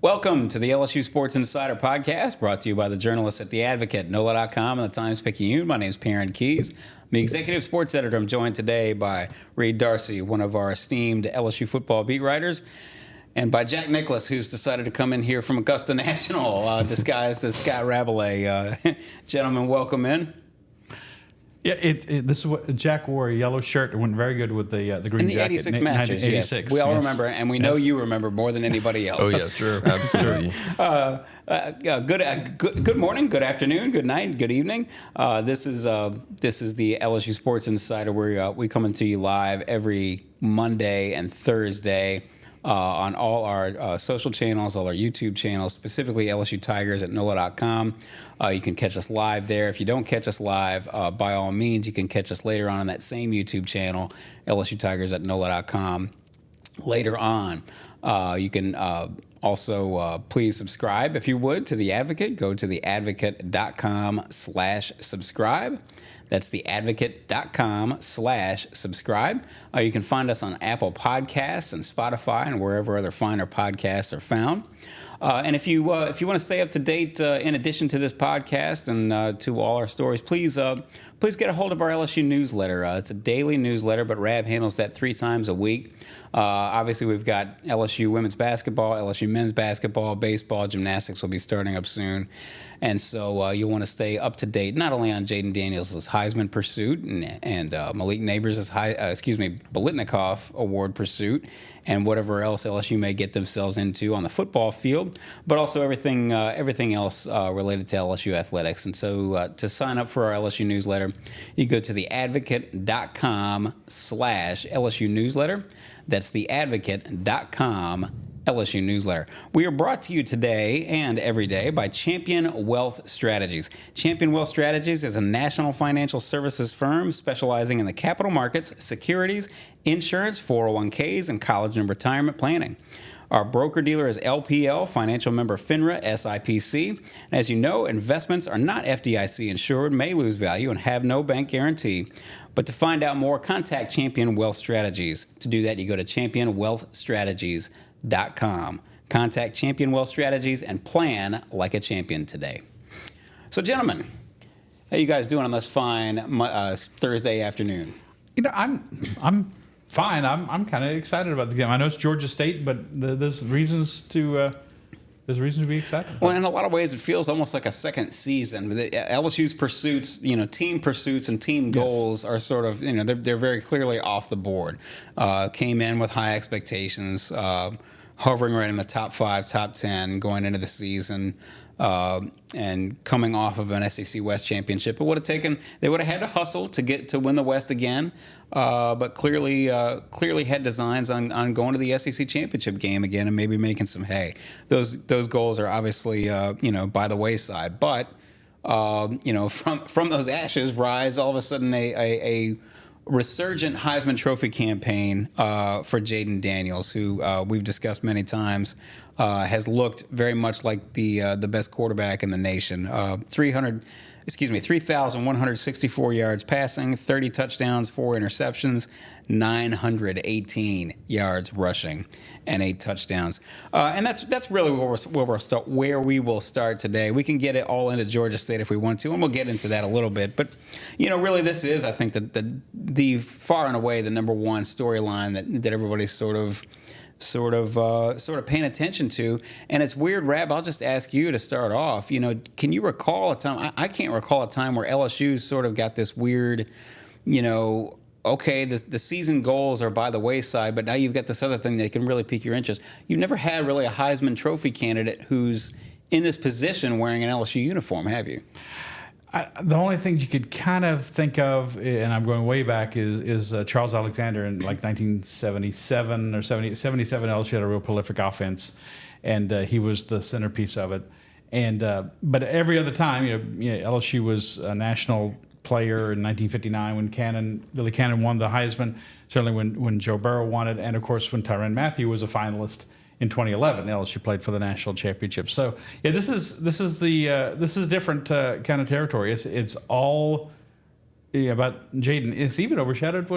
Welcome to the LSU Sports Insider podcast, brought to you by the journalists at The Advocate, NOLA.com, and the Times-Picayune. My name is Perryn Keys. I'm the executive sports editor. I'm joined today by Reed Darcey, one of our esteemed LSU football beat writers, and by Jack Nicklaus, who's decided to come in here from Augusta National, disguised as Scott Rabalais. Gentlemen, welcome in. Yeah, this is what Jack wore, a yellow shirt. It went very good with the green in the jacket. 86 Masters, yes. We all remember, and we know you remember more than anybody else. Oh, yes, sure, absolutely. Good morning, good afternoon, good night, good evening. This is the LSU Sports Insider, where we come to you live every Monday and Thursday on all our social channels, all our YouTube channels, specifically LSU Tigers at NOLA.com. You can catch us live there. If you don't catch us live, by all means, you can catch us later on that same YouTube channel, LSU Tigers at NOLA.com. Later on, you can also please subscribe, if you would, to The Advocate. Go to theadvocate.com/subscribe. That's theadvocate.com/subscribe. You can find us on Apple Podcasts and Spotify and wherever other finer podcasts are found. And if you want to stay up to date, in addition to this podcast and to all our stories, please get a hold of our LSU newsletter. It's a daily newsletter, but Rab handles that 3 times a week. Obviously, we've got LSU women's basketball, LSU men's basketball, baseball, gymnastics will be starting up soon. And so you'll want to stay up to date, not only on Jayden Daniels' Heisman pursuit and Malik Nabers' Biletnikoff award pursuit, and whatever else LSU may get themselves into on the football field, but also everything else related to LSU athletics. And so to sign up for our LSU newsletter, you go to theadvocate.com/LSU newsletter. That's theadvocate.com LSU newsletter. We are brought to you today and every day by Champion Wealth Strategies. Champion Wealth Strategies is a national financial services firm specializing in the capital markets, securities, insurance, 401ks, and college and retirement planning. Our broker-dealer is LPL, financial member FINRA, SIPC. And as you know, investments are not FDIC insured, may lose value, and have no bank guarantee. But to find out more, contact Champion Wealth Strategies. To do that, you go to championwealthstrategies.com. Contact Champion Wealth Strategies and plan like a champion today. So, gentlemen, how you guys doing on this fine Thursday afternoon? You know, I'm fine. I'm kind of excited about the game. I know it's Georgia State, but there's reasons to be excited. Well, in a lot of ways, it feels almost like a second season. The LSU's pursuits, team pursuits and team goals are sort of, they're very clearly off the board. Came in with high expectations, hovering right in the top 5, top 10 going into the season. And coming off of an SEC West championship, they would have had to hustle to win the West again, but clearly had designs on going to the SEC championship game again and maybe making some hay. Those goals are obviously by the wayside, but from those ashes rise all of a sudden a resurgent Heisman Trophy campaign for Jayden Daniels, who we've discussed many times, has looked very much like the best quarterback in the nation. 3,164 yards passing, 30 touchdowns, 4 interceptions, 918 yards rushing, and 8 touchdowns. And that's really where we will start today. We can get it all into Georgia State if we want to, and we'll get into that a little bit. But really, this is, I think, the far and away the number one storyline that everybody's sort of paying attention to. And it's weird, Rab, I'll just ask you to start off. Can you recall a time? I can't recall a time where LSU's sort of got this weird, okay, the season goals are by the wayside, but now you've got this other thing that can really pique your interest. You've never had really a Heisman Trophy candidate who's in this position wearing an LSU uniform, have you? The only thing you could kind of think of, and I'm going way back, is Charles Alexander in like 1977 or 77. LSU had a real prolific offense, and he was the centerpiece of it. And but every other time, LSU was a national player in 1959 when Billy Cannon won the Heisman. Certainly when Joe Burrow won it, and of course when Tyrann Mathieu was a finalist in 2011. LSU played for the national championship. So yeah, this is different kind of territory. It's all about Jayden. It's even overshadowed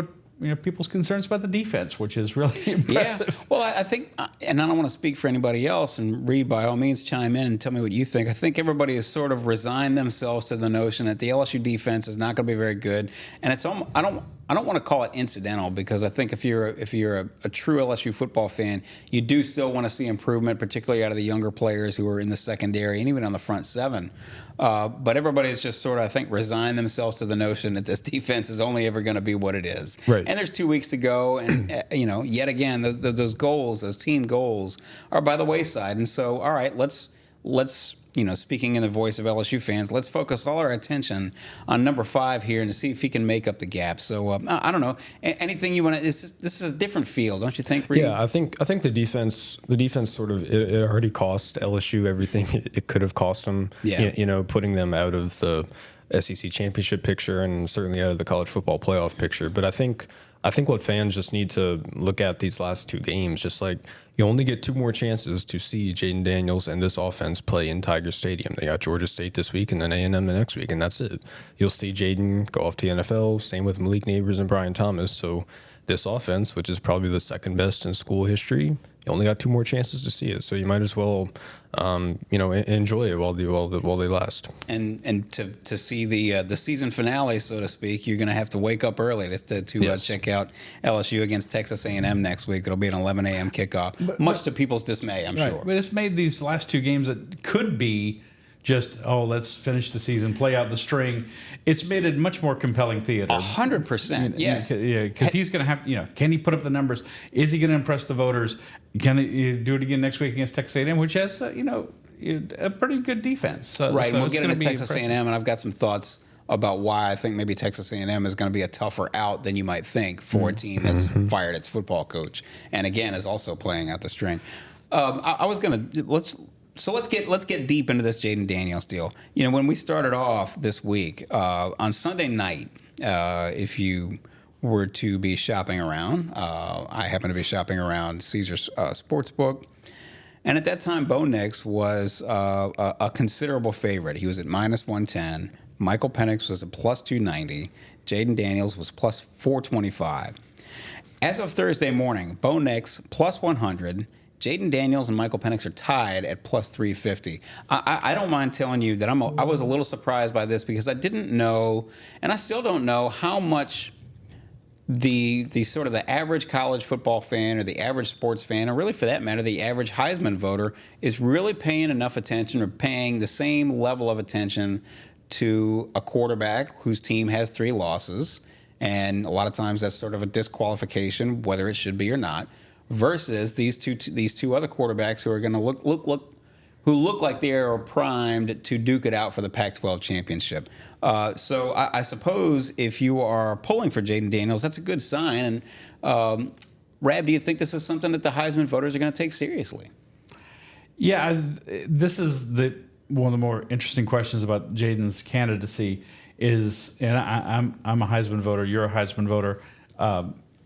people's concerns about the defense, which is really impressive. Yeah. Well, I think, and I don't want to speak for anybody else, and Reed, by all means, chime in and tell me what you think. I think everybody has sort of resigned themselves to the notion that the LSU defense is not going to be very good, and it's almost, I don't want to call it incidental, because I think if you're a true LSU football fan, you do still want to see improvement, particularly out of the younger players who are in the secondary and even on the front seven. But everybody's just sort of, I think, resigned themselves to the notion that this defense is only ever going to be what it is. Right. And there's 2 weeks to go, and yet again, those goals, those team goals, are by the wayside. And so, all right, let's speaking in the voice of LSU fans, let's focus all our attention on number 5 here and to see if he can make up the gap. So I don't know. Anything you want to? This is a different field, don't you think, Reed? Yeah, I think the defense sort of it already cost LSU everything it could have cost them. Yeah. Putting them out of the SEC championship picture and certainly out of the college football playoff picture. But I think what fans just need to look at these last 2 games, just like you only get 2 more chances to see Jayden Daniels and this offense play in Tiger Stadium. They got Georgia State this week and then A&M the next week, and that's it. You'll see Jayden go off to the NFL, same with Malik Nabers and Brian Thomas. So this offense, which is probably the second best in school history, you only got 2 more chances to see it. So you might as well, enjoy it while they last. And to see the season finale, so to speak, you're going to have to wake up early to Yes. check out LSU against Texas A&M next week. It'll be an 11 a.m. kickoff, much to people's dismay, I'm sure. But it's made these last 2 games that could be just, let's finish the season, play out the string. It's made it much more compelling theater. 100%. Yes. Yeah, because he's going to have, can he put up the numbers? Is he going to impress the voters? Can he do it again next week against Texas A&M, which has, a pretty good defense? So We'll it's get gonna into be Texas impressive. A&M, and I've got some thoughts about why I think maybe Texas A&M is going to be a tougher out than you might think for a team that's fired its football coach, and again is also playing out the string. I was going to let's get deep into this Jayden Daniels deal. When we started off this week on Sunday night, if you were to be shopping around, I happen to be shopping around Caesars Sportsbook. And at that time, Bo Nix was a considerable favorite. He was at -110. Michael Penix was at +290. Jayden Daniels was +425. As of Thursday morning, Bo Nix +100. Jayden Daniels and Michael Penix are tied at +350. I don't mind telling you that I was a little surprised by this, because I didn't know, and I still don't know, how much the sort of the average college football fan or the average sports fan, or really for that matter, the average Heisman voter, is really paying enough attention or paying the same level of attention to a quarterback whose team has 3 losses. And a lot of times that's sort of a disqualification, whether it should be or not, versus these two other quarterbacks who are going to look like they are primed to duke it out for the Pac-12 championship. So I suppose if you are pulling for Jayden Daniels, that's a good sign. And Rab, do you think this is something that the Heisman voters are going to take seriously? Yeah, this is one of the more interesting questions about Jayden's candidacy is, and I'm a Heisman voter, you're a Heisman voter.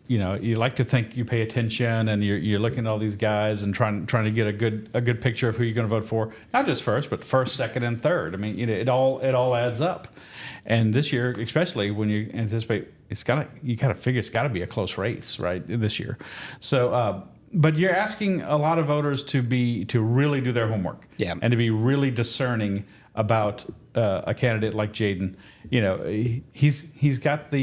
You like to think you pay attention and you're looking at all these guys and trying to get a good picture of who you're going to vote for, not just first, but first, second, and third. I mean, it all adds up. And this year, especially when you anticipate, you gotta figure it's got to be a close race, right? This year, so. But you're asking a lot of voters to really do their homework, and to be really discerning about a candidate like Jayden. He's got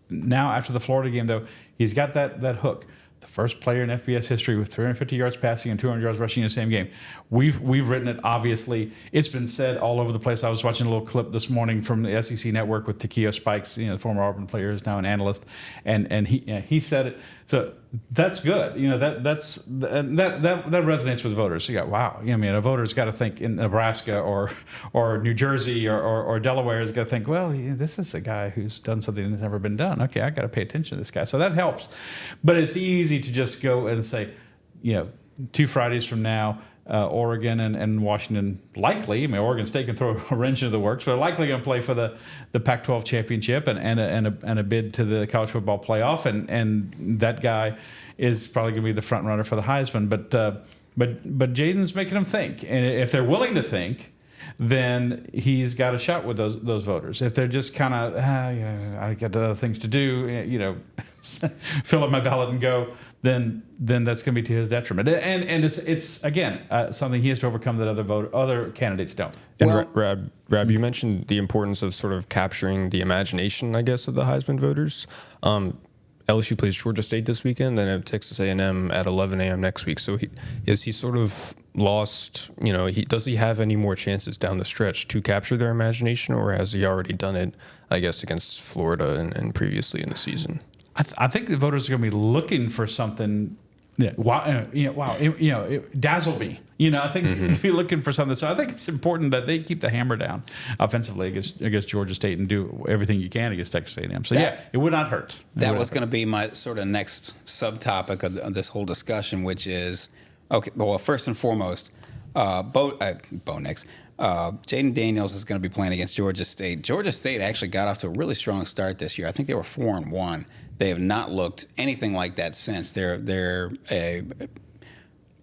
now after the Florida game, though, he's got that hook. The first player in FBS history with 350 yards passing and 200 yards rushing in the same game. We've written it, obviously. It's been said all over the place. I was watching a little clip this morning from the SEC Network with Takeo Spikes, the former Auburn player, is now an analyst, and he said it. So that's good. That resonates with voters. You got, wow. A voter's got to think in Nebraska or New Jersey or Delaware has got to think, well, this is a guy who's done something that's never been done. Okay, I got to pay attention to this guy. So that helps. But it's easy to just go and say, 2 Fridays from now, Oregon and Washington likely. Oregon State can throw a wrench into the works, but are likely going to play for the Pac-12 championship and a bid to the college football playoff, and that guy is probably going to be the front runner for the Heisman. But Jayden's making them think, and if they're willing to think, then he's got a shot with those voters. If they're just kind of, I got other things to do, fill up my ballot and go, then that's going to be to his detriment. And it's again something he has to overcome that other candidates don't. And Rab, you mentioned the importance of sort of capturing the imagination, I guess, of the Heisman voters. LSU plays Georgia State this weekend, then at Texas A&M at 11 a.m. next week. So is he sort of lost, does he have any more chances down the stretch to capture their imagination, or has he already done it, I guess, against Florida and previously in the season? I think the voters are going to be looking for something. Yeah, dazzle me. I think they'll be looking for something. So I think it's important that they keep the hammer down offensively against Georgia State and do everything you can against Texas A&M. So it would not hurt. That was going to be my sort of next subtopic of this whole discussion, which is okay. Well, first and foremost, Bo Nix. Jayden Daniels is going to be playing against Georgia State. Georgia State actually got off to a really strong start this year. I think they were 4-1. They have not looked anything like that since. They're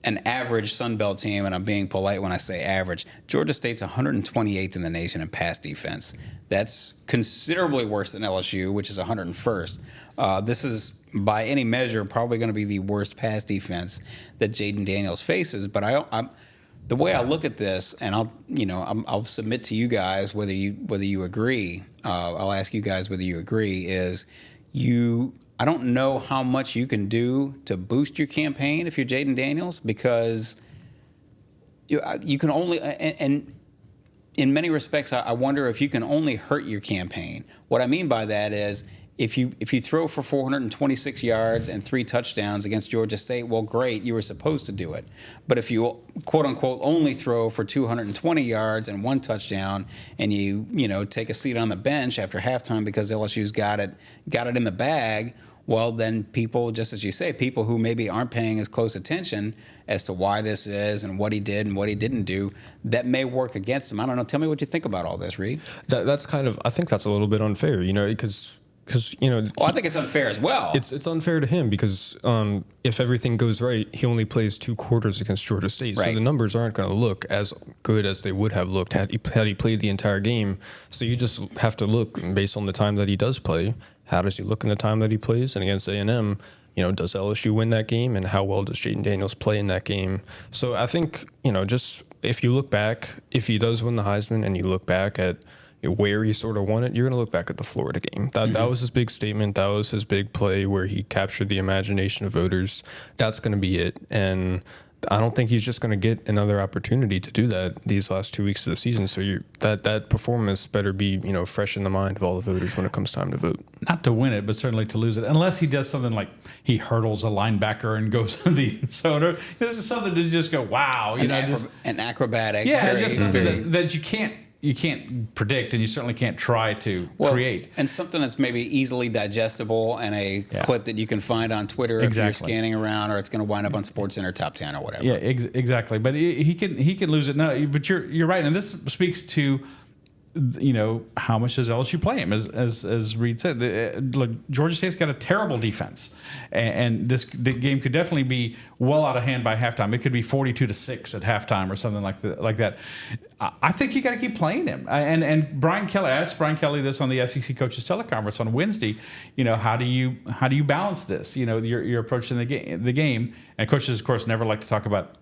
an average Sun Belt team, and I'm being polite when I say average. Georgia State's 128th in the nation in pass defense. That's considerably worse than LSU, which is 101st. This is, by any measure, probably going to be the worst pass defense that Jayden Daniels faces. But the way I look at this, and I'll submit to you guys whether you agree. I'll ask you guys whether you agree. I don't know how much you can do to boost your campaign if you're Jayden Daniels, because you can only, and in many respects, I wonder if you can only hurt your campaign. What I mean by that is, if you throw for 426 yards and 3 touchdowns against Georgia State, well, great, you were supposed to do it. But if you, quote unquote, only throw for 220 yards and 1 touchdown, and you take a seat on the bench after halftime because LSU's got it in the bag, well, then people, just as you say, people who maybe aren't paying as close attention as to why this is and what he did and what he didn't do, that may work against him. I don't know. Tell me what you think about all this, Reed. That's kind of, I think that's a little bit unfair, because I think it's unfair as well. It's unfair to him because if everything goes right, he only plays 2 quarters against Georgia State, right. So the numbers aren't going to look as good as they would have looked had he played the entire game. So you just have to look based on the time that he does play. How does he look in the time that he plays? And against A&M, does LSU win that game, and how well does Jayden Daniels play in that game? So I think just if you look back, if he does win the Heisman, and you look back at where he sort of won it, you're going to look back at the Florida game. That was his big statement. That was his big play where he captured the imagination of voters. That's going to be it. And I don't think he's just going to get another opportunity to do that these last 2 weeks of the season. So that performance better be fresh in the mind of all the voters when it comes time to vote. Not to win it, but certainly to lose it, unless he does something like he hurdles a linebacker and goes to the zone. This is something to just go, wow, an acrobatic. Yeah, just something that you can't predict, and you certainly can't try to create. And something that's maybe easily digestible, and a clip that you can find on Twitter if you're scanning around, or it's going to wind up on SportsCenter Top 10 or whatever. Yeah, exactly. But he can lose it. No, but you're right, and this speaks to how much does LSU play him? As Reed said, look, Georgia State's got a terrible defense, and the game could definitely be well out of hand by halftime. It could be 42-6 at halftime or something like that. I think you got to keep playing him. And Brian Kelly, I asked Brian Kelly this on the SEC coaches teleconference on Wednesday. How do you balance this? You're approaching the game, and coaches, of course, never like to talk about.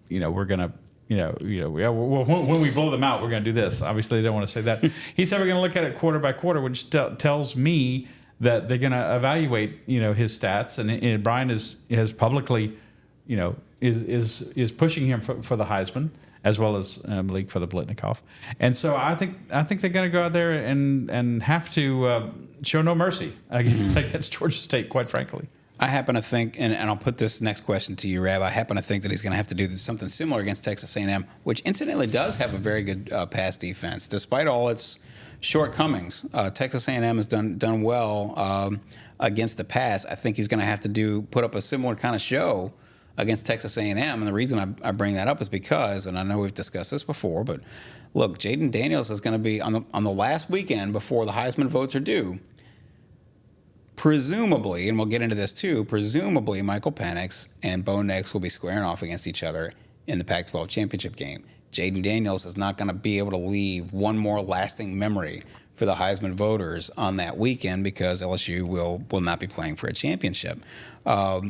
We're gonna. When we blow them out, we're going to do this. Obviously, they don't want to say that. He said we're going to look at it quarter by quarter, which tells me that they're going to evaluate, his stats. And Brian has publicly, is pushing him for the Heisman, as well as Malik for the Biletnikoff. And so I think they're going to go out there and have to show no mercy against Georgia State, quite frankly. I happen to think, and I'll put this next question to you, Rab. I happen to think that he's going to have to do something similar against Texas A&M, which incidentally does have a very good pass defense, despite all its shortcomings. Texas A&M has done well against the pass. I think he's going to have to put up a similar kind of show against Texas A&M, and the reason I bring that up is because, and I know we've discussed this before, but look, Jayden Daniels is going to be on the last weekend before the Heisman votes are due. Presumably, and we'll get into this too, presumably Michael Penix and Bo Nix will be squaring off against each other in the Pac-12 championship game. Jayden Daniels is not going to be able to leave one more lasting memory for the Heisman voters on that weekend because LSU will not be playing for a championship. I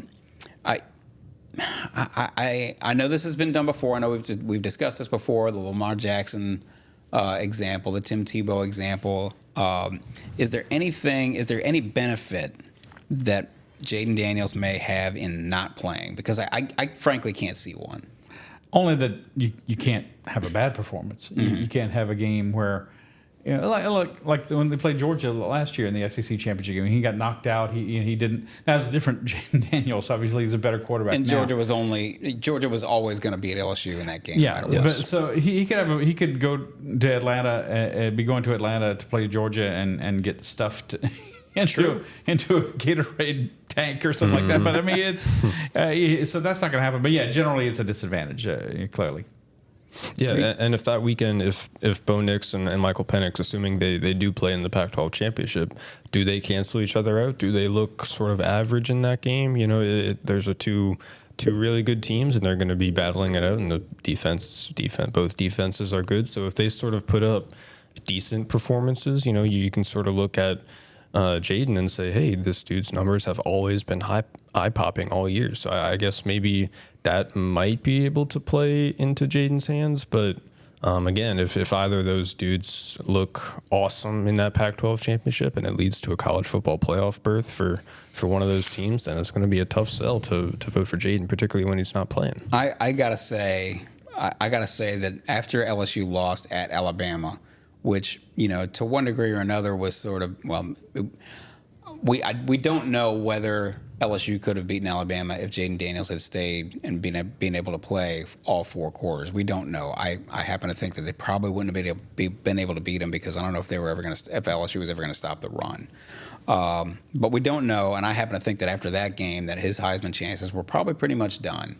know this has been done before. I know we've discussed this before. The Lamar Jackson example, the Tim Tebow example. Is there any benefit that Jayden Daniels may have in not playing? Because I frankly can't see one. Only that you can't have a bad performance. You can't have a game where, like when they played Georgia last year in the SEC championship game, he got knocked out. He didn't. That was a different Jayden Daniels. Obviously, he's a better quarterback. And now. Georgia was always going to beat LSU in that game. Yeah, no matter what. but so he could go to Atlanta and be going to Atlanta to play Georgia and get stuffed into a Gatorade tank or something like that. But I mean, it's so that's not going to happen. But yeah, generally it's a disadvantage. Clearly. Yeah, and if that weekend, if Bo Nix and Michael Penix, assuming they do play in the Pac-12 championship, do they cancel each other out? Do they look sort of average in that game? There's two really good teams, and they're going to be battling it out. And the defense, both defenses are good. So if they sort of put up decent performances, you can sort of look at Jayden and say, hey, this dude's numbers have always been eye-popping all year. So I guess maybe that might be able to play into Jayden's hands. But again, if either of those dudes look awesome in that Pac-12 championship and it leads to a college football playoff berth for one of those teams, then it's going to be a tough sell to vote for Jayden, particularly when he's not playing. I gotta say that after LSU lost at Alabama, which to one degree or another was sort of we don't know whether LSU could have beaten Alabama if Jayden Daniels had stayed and been able to play all 4 quarters. We don't know. I happen to think that they probably wouldn't have been able to beat him because I don't know if LSU was ever going to stop the run. But we don't know, and I happen to think that after that game that his Heisman chances were probably pretty much done.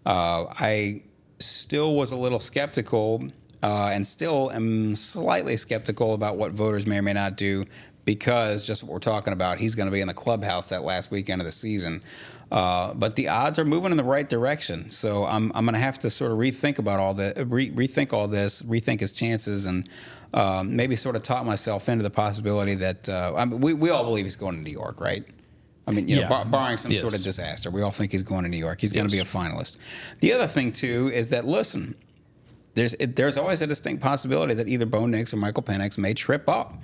I still was a little skeptical and still am slightly skeptical about what voters may or may not do because just what we're talking about, he's going to be in the clubhouse that last weekend of the season. But the odds are moving in the right direction. So I'm going to have to sort of rethink about all that, rethink his chances, and maybe sort of talk myself into the possibility that we all believe he's going to New York, right? I mean, barring some sort of disaster, we all think he's going to New York. He's going to be a finalist. The other thing, too, is that, listen, there's always a distinct possibility that either Bo Nix or Michael Penix may trip up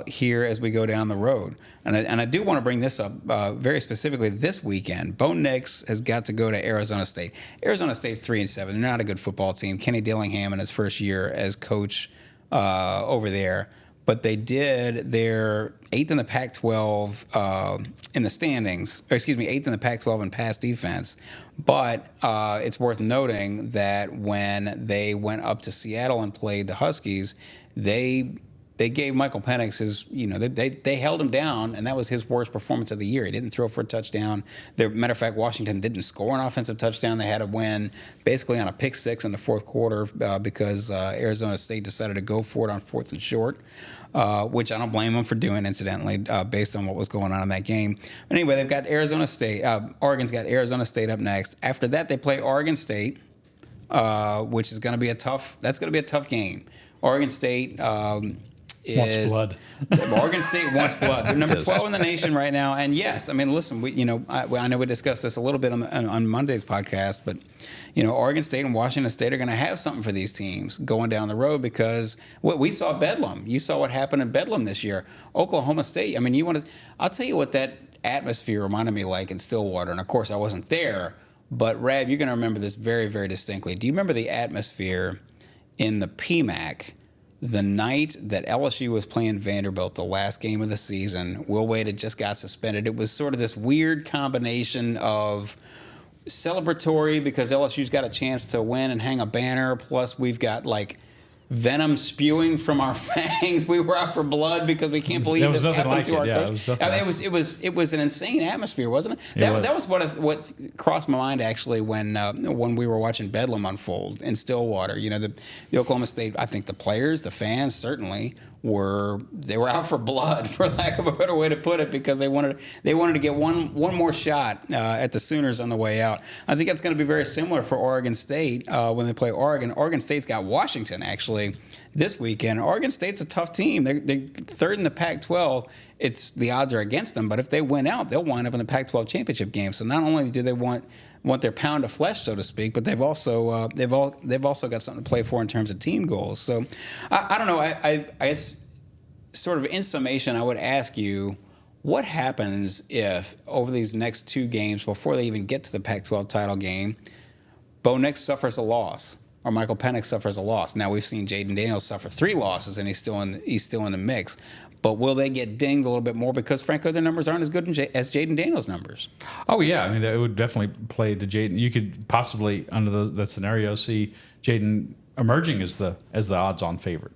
here as we go down the road. And I do want to bring this up very specifically this weekend. Bo Nix has got to go to Arizona State. Arizona State's 3-7. They're not a good football team. Kenny Dillingham in his first year as coach over there. But they did their 8th in the Pac-12 in the standings, or excuse me, 8th in the Pac-12 in pass defense. But it's worth noting that when they went up to Seattle and played the Huskies, they gave Michael Penix his, they held him down, and that was his worst performance of the year. He didn't throw for a touchdown. Matter of fact, Washington didn't score an offensive touchdown. They had to win basically on a pick six in the fourth quarter because Arizona State decided to go for it on 4th and short, which I don't blame them for doing, incidentally, based on what was going on in that game. But anyway, they've got Arizona State. Oregon's got Arizona State up next. After that, they play Oregon State, which is going to be a tough game. Oregon State wants blood. Oregon State wants blood. They're number 12 in the nation right now. And yes, I mean, listen, I know we discussed this a little bit on Monday's podcast, but Oregon State and Washington State are going to have something for these teams going down the road because we saw Bedlam. You saw what happened in Bedlam this year. Oklahoma State. I mean, I'll tell you what that atmosphere reminded me like in Stillwater. And of course, I wasn't there, but Rab, you're going to remember this very, very distinctly. Do you remember the atmosphere in the PMAC? The night that LSU was playing Vanderbilt, the last game of the season, Will Wade had just got suspended. It was sort of this weird combination of celebratory because LSU's got a chance to win and hang a banner, plus we've got like venom spewing from our fangs. We were out for blood because we can't believe this happened to our coach. It was an insane atmosphere, wasn't it? That was what crossed my mind actually when we were watching Bedlam unfold in Stillwater. The Oklahoma State, I think the players, the fans certainly they were out for blood, for lack of a better way to put it, because they wanted to get one more shot at the Sooners on the way out. I think that's going to be very similar for Oregon State when they play Oregon. Oregon State's got Washington actually this weekend. Oregon State's a tough team. They're third in the Pac-12. The odds are against them, but if they win out, they'll wind up in the Pac-12 championship game. So not only do they want their pound of flesh, so to speak, but they've also got something to play for in terms of team goals. So I don't know. I guess sort of in summation, I would ask you, what happens if over these next two games, before they even get to the Pac-12 title game, Bo Nix suffers a loss or Michael Penix suffers a loss? Now we've seen Jayden Daniels suffer 3 losses, and he's still in the mix. But will they get dinged a little bit more because, frankly, their numbers aren't as good as Jayden Daniels' numbers? Oh, yeah. I mean, it would definitely play to Jayden. You could possibly, under that scenario, see Jayden emerging as the odds-on favorite.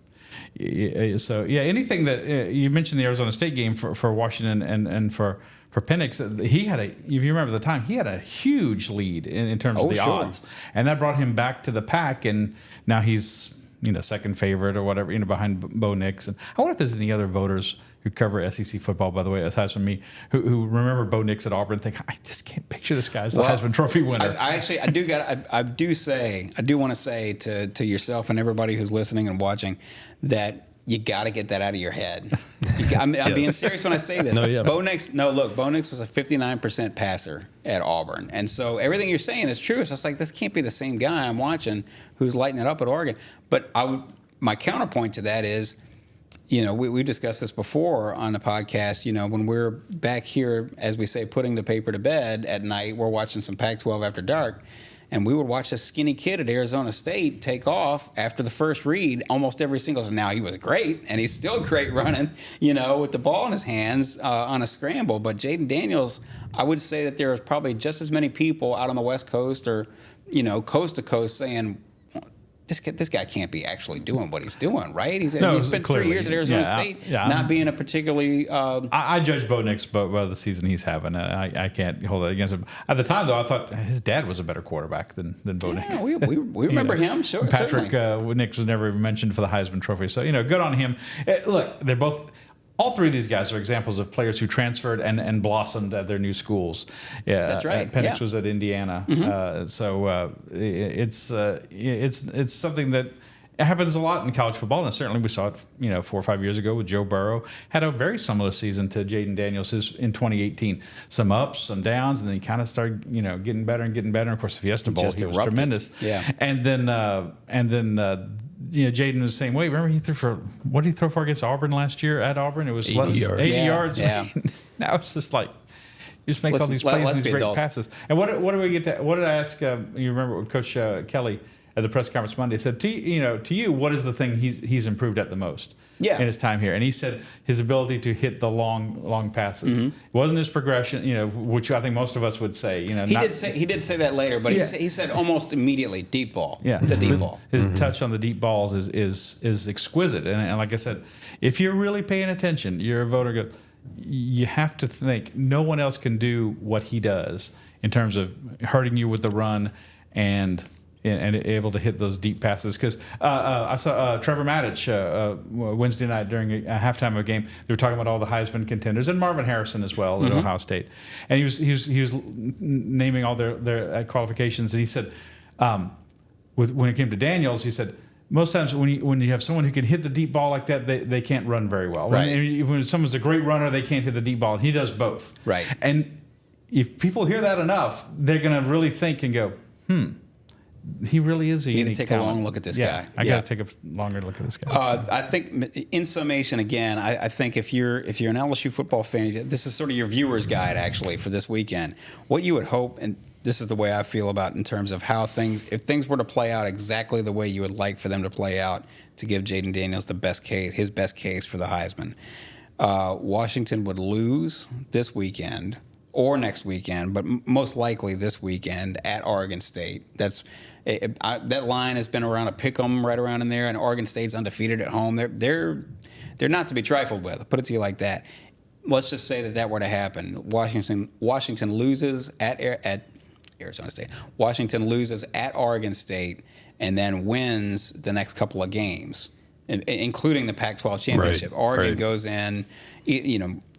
So, yeah, anything that you mentioned the Arizona State game for Washington and for Penix, he had if you remember the time, he had a huge lead in terms of the odds. And that brought him back to the pack, and now he's second favorite or whatever, behind Bo Nix. And I wonder if there's any other voters who cover SEC football, by the way, aside from me, who remember Bo Nix at Auburn and think, I just can't picture this guy as the Heisman Trophy winner. I do want to say to yourself and everybody who's listening and watching that you got to get that out of your head. I'm being serious when I say this. Bo Nix was a 59% passer at Auburn. And so everything you're saying is true. It's just like, this can't be the same guy I'm watching who's lighting it up at Oregon. But my counterpoint to that is, we discussed this before on the podcast. When we're back here, as we say, putting the paper to bed at night, we're watching some Pac-12 After Dark. And we would watch this skinny kid at Arizona State take off after the first read almost every single time. Now, he was great, and he's still great running, with the ball in his hands on a scramble. But Jayden Daniels, I would say that there are probably just as many people out on the West Coast or, coast to coast saying, this guy can't be actually doing what he's doing, right? He's spent 3 years at Arizona State not being a particularly... I judge Bo Nix by the season he's having. I can't hold it against him. At the time, though, I thought his dad was a better quarterback than Bo Nix. Yeah, we remember him, sure. Patrick Nix was never even mentioned for the Heisman Trophy. So, good on him. Look, they're both... All three of these guys are examples of players who transferred and blossomed at their new schools. Yeah, that's right. Penix was at Indiana, so it's something that happens a lot in college football, and certainly we saw it 4 or 5 years ago with Joe Burrow. Had a very similar season to Jayden Daniels in 2018. Some ups, some downs, and then he kind of started getting better and getting better. And of course, the Fiesta Bowl, he was tremendous. Yeah, and then. Jayden was the same way. Remember, what did he throw for against Auburn last year at Auburn? It was 80 yards. Yeah. Now it's just like, he just makes all these plays and these great passes. And what do we get to? What did I ask? You remember what Coach Kelly at the press conference Monday said to you? What is the thing he's improved at the most? In his time here, and he said his ability to hit the long passes. It wasn't his progression, which I think most of us would say. He did say that later, but he said almost immediately deep ball. Yeah, the deep ball. His touch on the deep balls is exquisite, and like I said, if you're really paying attention, you're a voter. You have to think no one else can do what he does in terms of hurting you with the run and able to hit those deep passes. Because I saw Trevor Maddich Wednesday night during a halftime of a game. They were talking about all the Heisman contenders and Marvin Harrison as well at Ohio State, and he was naming all their qualifications. And he said, when it came to Daniels, he said, most times when you have someone who can hit the deep ball like that, they can't run very well. Right. When someone's a great runner, they can't hit the deep ball. And he does both. Right. And if people hear that enough, they're going to really think and go, he really is a unique talent. You need to take a long look at this guy. I got to take a longer look at this guy. I think, in summation, again, I think if you're an LSU football fan, this is sort of your viewer's guide actually for this weekend. What you would hope, and this is the way I feel about in terms of how if things were to play out exactly the way you would like for them to play out, to give Jayden Daniels his best case for the Heisman, Washington would lose this weekend or next weekend, but most likely this weekend at Oregon State. That line has been around a pick'em right around in there, and Oregon State's undefeated at home. They're not to be trifled with. I'll put it to you like that. Let's just say that were to happen. Washington loses at Arizona State. Washington loses at Oregon State and then wins the next couple of games. including the Pac-12 championship. Oregon goes in,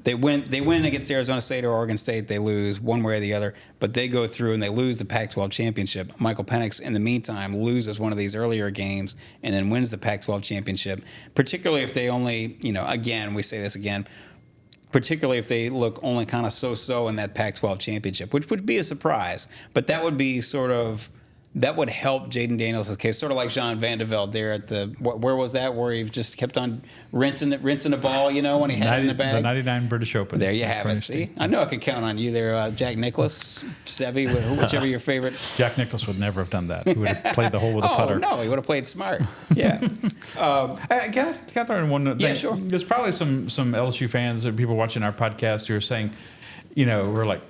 they win against Arizona State or Oregon State. They lose one way or the other, but they go through and they lose the Pac-12 championship. Michael Penix, in the meantime, loses one of these earlier games and then wins the Pac-12 championship. Particularly if they only, again, we say this again, particularly if they look only kind of so-so in that Pac-12 championship, which would be a surprise. But that would be that would help Jayden Daniels' case, sort of like Jean Van de Velde there at where was that, where he just kept on rinsing the ball, when he had it in the bag? The 99 British Open. There you have it. See, I know I could count on you there, Jack Nicklaus, Seve, whichever your favorite. Jack Nicklaus would never have done that. He would have played the hole with a putter. Oh, no, he would have played smart. Yeah. Can I throw in one thing? Yeah, sure. There's probably some LSU fans and people watching our podcast who are saying, we're like,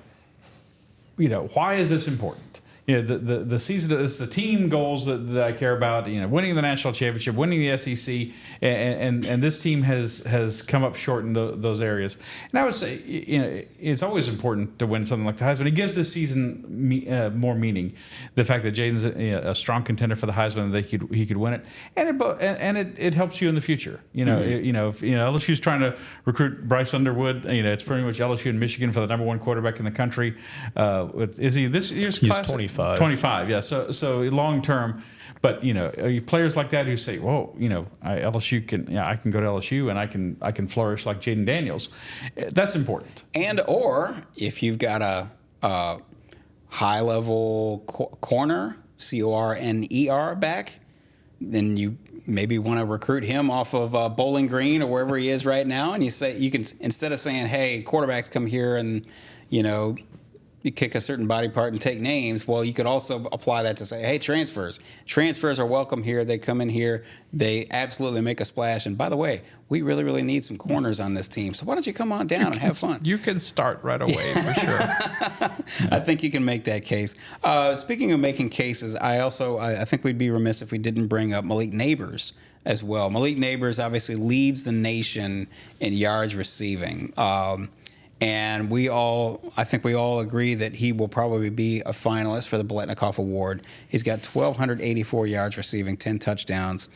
why is this important? The season is the team goals that I care about. Winning the national championship, winning the SEC, and this team has come up short in those areas. And I would say, it's always important to win something like the Heisman. It gives this season more meaning. The fact that Jayden's a strong contender for the Heisman, that he could win it, and it helps you in the future. If LSU's trying to recruit Bryce Underwood, it's pretty much LSU and Michigan for the number one quarterback in the country. Is he this year's class? He's 25. 25, yeah. So long term, but players like that who say, "Whoa, LSU can, I can go to LSU and I can flourish like Jayden Daniels." That's important. Or if you've got a high level corner, corner back, then you maybe want to recruit him off of Bowling Green or wherever he is right now, and you can instead of saying, "Hey, quarterbacks come here and you kick a certain body part and take names," well, you could also apply that to say, hey, transfers are welcome here. They come in here. They absolutely make a splash. And by the way, we really, really need some corners on this team. So why don't you come on down and have fun? You can start right away for sure. I think you can make that case. Speaking of making cases, I think we'd be remiss if we didn't bring up Malik Nabers as well. Malik Nabers obviously leads the nation in yards receiving. And I think we all agree that he will probably be a finalist for the Biletnikoff Award. He's got 1,284 yards receiving, 10 touchdowns.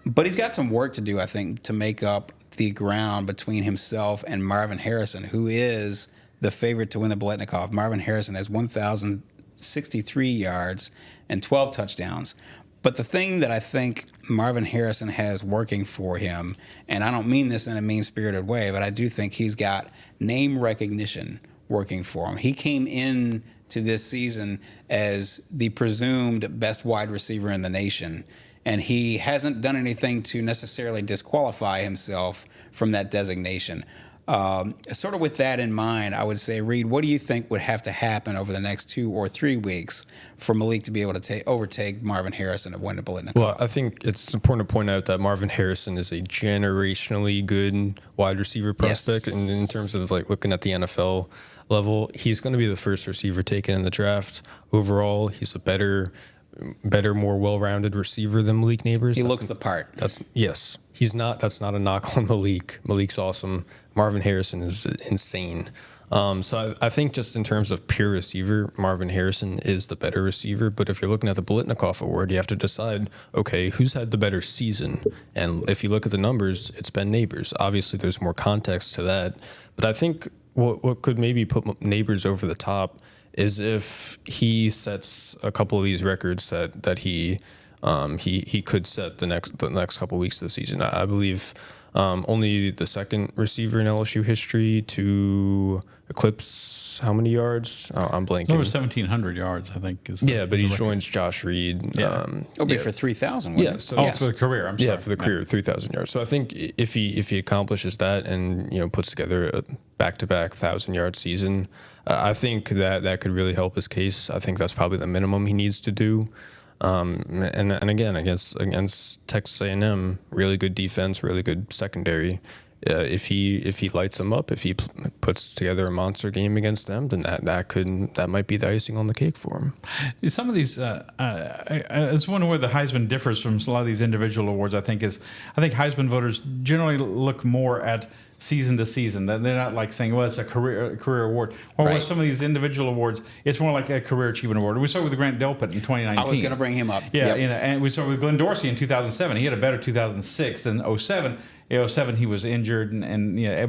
But he's got some work to do, I think, to make up the ground between himself and Marvin Harrison, who is the favorite to win the Biletnikoff. Marvin Harrison has 1,063 yards and 12 touchdowns. But the thing that I think Marvin Harrison has working for him, and I don't mean this in a mean-spirited way, but I do think he's got name recognition working for him. He came in to this season as the presumed best wide receiver in the nation, and he hasn't done anything to necessarily disqualify himself from that designation. Sort of with that in mind, I would say, Reed, what do you think would have to happen over the next 2 or 3 weeks for Malik to be able to overtake Marvin Harrison and win the Biletnikoff? Well, I think it's important to point out that Marvin Harrison is a generationally good wide receiver prospect. Yes. And in terms of looking at the NFL level, he's going to be the first receiver taken in the draft. Overall, he's a better, more well-rounded receiver than Malik Nabers. He looks the part. Yes. He's not. That's not a knock on Malik. Malik's awesome. Marvin Harrison is insane. So I think just in terms of pure receiver, Marvin Harrison is the better receiver. But if you're looking at the Biletnikoff Award, you have to decide, okay, who's had the better season? And if you look at the numbers, it's been Nabers. Obviously, there's more context to that. But I think what could maybe put Nabers over the top is if he sets a couple of these records that he could set the next couple of weeks of the season. I believe only the second receiver in LSU history to eclipse how many yards? I'm blanking. Over 1,700 yards, I think. But he joins Josh Reed. Yeah. It'll be for 3,000. Yeah. So for the career. I'm sorry. Yeah, for the career, 3,000 yards. So I think if he accomplishes that and puts together a back-to-back 1,000-yard season, I think that could really help his case. I think that's probably the minimum he needs to do. And again, against Texas A&M, really good defense, really good secondary. if he lights them up, if he puts together a monster game against them, then that might be the icing on the cake for him. Some of these, I was wondering where the Heisman differs from a lot of these individual awards. I think Heisman voters generally look more at season to season. They're not like saying, well, it's a career award. Or with some of these individual awards, it's more like a career achievement award. We saw with Grant Delpit in 2019. I was going to bring him up. Yeah, and we saw with Glenn Dorsey in 2007. He had a better 2006 than 07. In 07, he was injured,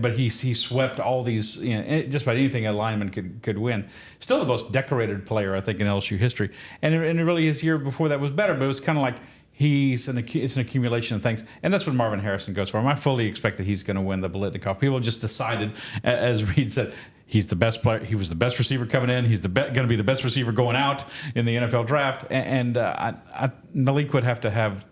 but he swept all these, just about anything a lineman could win. Still the most decorated player, I think, in LSU history. And really his year before that was better, but it was kind of like it's an accumulation of things. And that's what Marvin Harrison goes for. I fully expect that he's going to win the Biletnikoff. People just decided, as Reed said, he's the best player. He was the best receiver coming in. He's going to be the best receiver going out in the NFL draft. And Malik would have to have,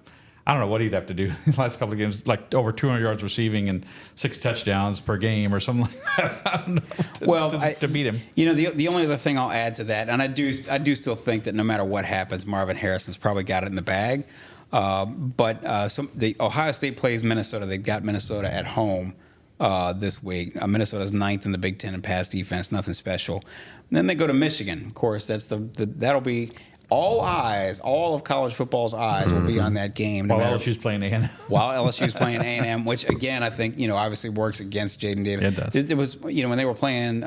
I don't know what he'd have to do in the last couple of games, like over 200 yards receiving and 6 touchdowns per game or something like that. I don't know, to beat him. The only other thing I'll add to that, and I do still think that no matter what happens, Marvin Harrison's probably got it in the bag. But the Ohio State plays Minnesota. They've got Minnesota at home this week. Minnesota's 9th in the Big Ten in pass defense, nothing special. And then they go to Michigan. Of course, that'll be all of college football's eyes will be on that game. While LSU's playing A&M. While LSU's playing A&M, which again I think obviously works against Jayden Daniels. It does. It was when they were playing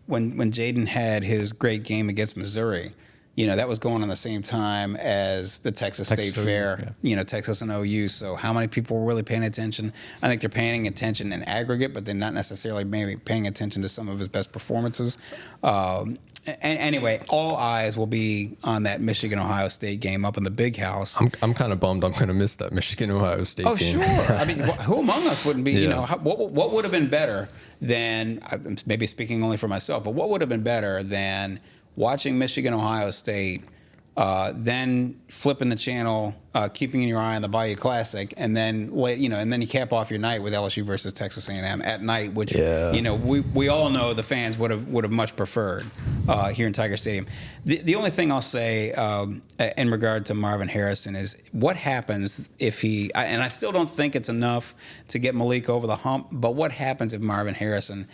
when Jayden had his great game against Missouri. That was going on the same time as the Texas State Fair, Texas and OU. So how many people were really paying attention? I think they're paying attention in aggregate, but they're not necessarily maybe paying attention to some of his best performances. Anyway, all eyes will be on that Michigan-Ohio State game up in the Big House. I'm kind of bummed I'm going to miss that Michigan-Ohio State game. Oh, sure. I mean, who among us wouldn't be, what would have been better than, maybe speaking only for myself, but what would have been better than watching Michigan-Ohio State, then flipping the channel, keeping your eye on the Bayou Classic, and then you cap off your night with LSU versus Texas A&M at night, which we all know the fans would have much preferred here in Tiger Stadium. The only thing I'll say in regard to Marvin Harrison is what happens if he, and I still don't think it's enough to get Malik over the hump, but what happens if Marvin Harrison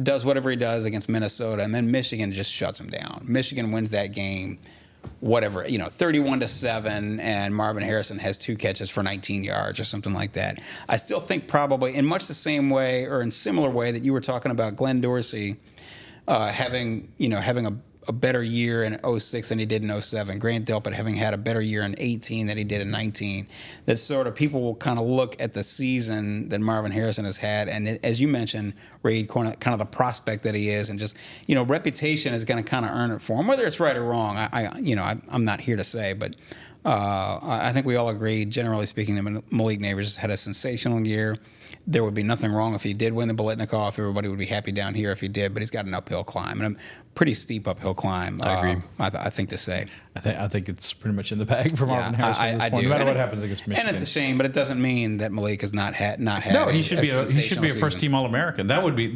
does whatever he does against Minnesota and then Michigan just shuts him down? Michigan wins that game, 31-7, and Marvin Harrison has 2 catches for 19 yards or something like that. I still think probably in much the same way or in similar way that you were talking about Glenn Dorsey having a better year in 06 than he did in 07. Grant Delpit having had a better year in 18 than he did in 19. That sort of people will kind of look at the season that Marvin Harrison has had, and as you mentioned, Reed, kind of the prospect that he is, and just reputation is going to kind of earn it for him, whether it's right or wrong. I'm not here to say, but I think we all agree, generally speaking, that Malik Nabers has had a sensational year. There would be nothing wrong if he did win the Biletnikoff. Everybody would be happy down here if he did, but he's got an uphill climb, and a pretty steep uphill climb. I agree. I think to say. I think it's pretty much in the bag for Marvin Harrison. I do. No matter what happens against Michigan. And it's a shame, but it doesn't mean that Malik has not had. No, he should be a first team All-American. That would be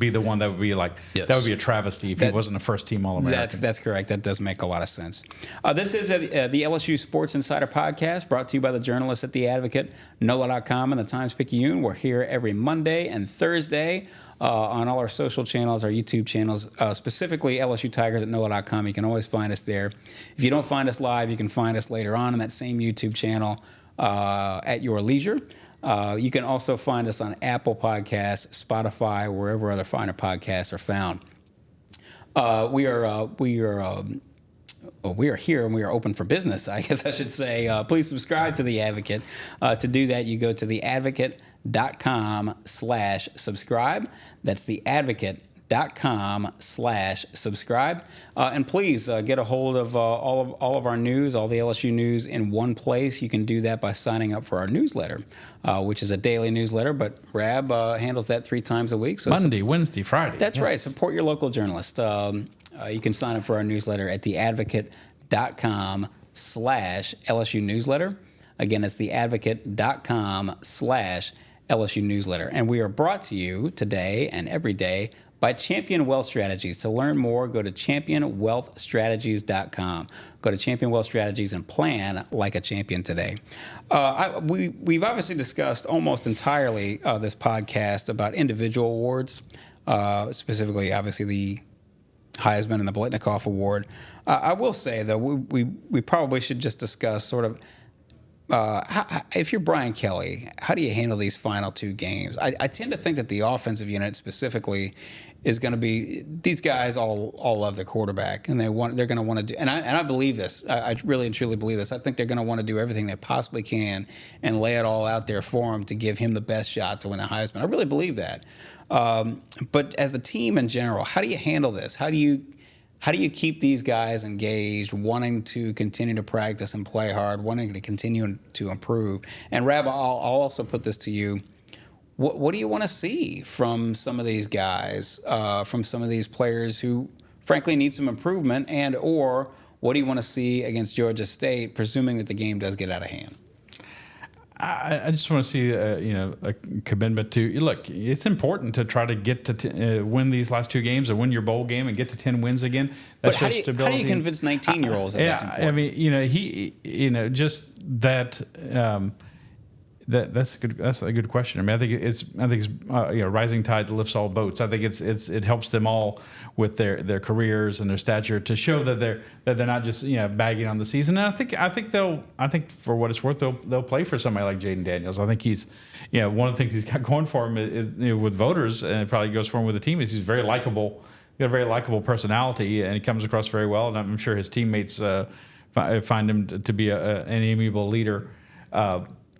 the one that would be like that would be a travesty if he wasn't a first team All-American. That's correct. That does make a lot of sense. This is the LSU Sports Insider podcast, brought to you by the journalists at The Advocate, NOLA.com, and the Times-Picayune. We're here every Monday and Thursday on all our social channels, our YouTube channels, specifically LSU Tigers at NOLA.com. You can always find us there. If you don't find us live, you can find us later on in that same YouTube channel at your leisure. You can also find us on Apple Podcasts, Spotify, wherever other finer podcasts are found. We are here and we are open for business, I guess I should say. Please subscribe to The Advocate. To do that, you go to theadvocate.com/subscribe. That's theadvocate.com/subscribe. And please get a hold of all of our news, all the LSU news in one place. You can do that by signing up for our newsletter, which is a daily newsletter, but Rab handles that 3 times a week. So Monday, Wednesday, Friday. That's right. Support your local journalist. You can sign up for our newsletter at theadvocate.com/LSU newsletter. Again, it's theadvocate.com/LSU newsletter. And we are brought to you today and every day by Champion Wealth Strategies. To learn more, go to championwealthstrategies.com. Go to Champion Wealth Strategies and plan like a champion today. We've obviously discussed almost entirely this podcast about individual awards, specifically, obviously, the Heisman and the Biletnikoff Award. I will say, though, we probably should just discuss sort of if you're Brian Kelly, how do you handle these final two games? I tend to think that the offensive unit specifically is going to be, these guys all love their quarterback, and they're going to want to do, and I believe this. I really and truly believe this. I think they're going to want to do everything they possibly can and lay it all out there for him to give him the best shot to win a Heisman. I really believe that. But as the team in general, how do you handle this? How do you keep these guys engaged, wanting to continue to practice and play hard, wanting to continue to improve? And Rab, I'll also put this to you. What do you want to see from some of these guys, from some of these players who, frankly, need some improvement, and or what do you want to see against Georgia State, presuming that the game does get out of hand? I just want to see, a commitment to look. It's important to try to get to win these last two games, or win your bowl game, and get to 10 wins again. That's but how do you convince 19-year-olds that that's important? I mean, just that. That's a good question. I mean, I think it's rising tide lifts all boats. I think it helps them all with their careers and their stature to show that they're not just bagging on the season. And I think for what it's worth they'll play for somebody like Jayden Daniels. I think he's one of the things he's got going for him with voters, and it probably goes for him with the team, is he's very likable. He's got a very likable personality, and he comes across very well. And I'm sure his teammates find him to be an amiable leader.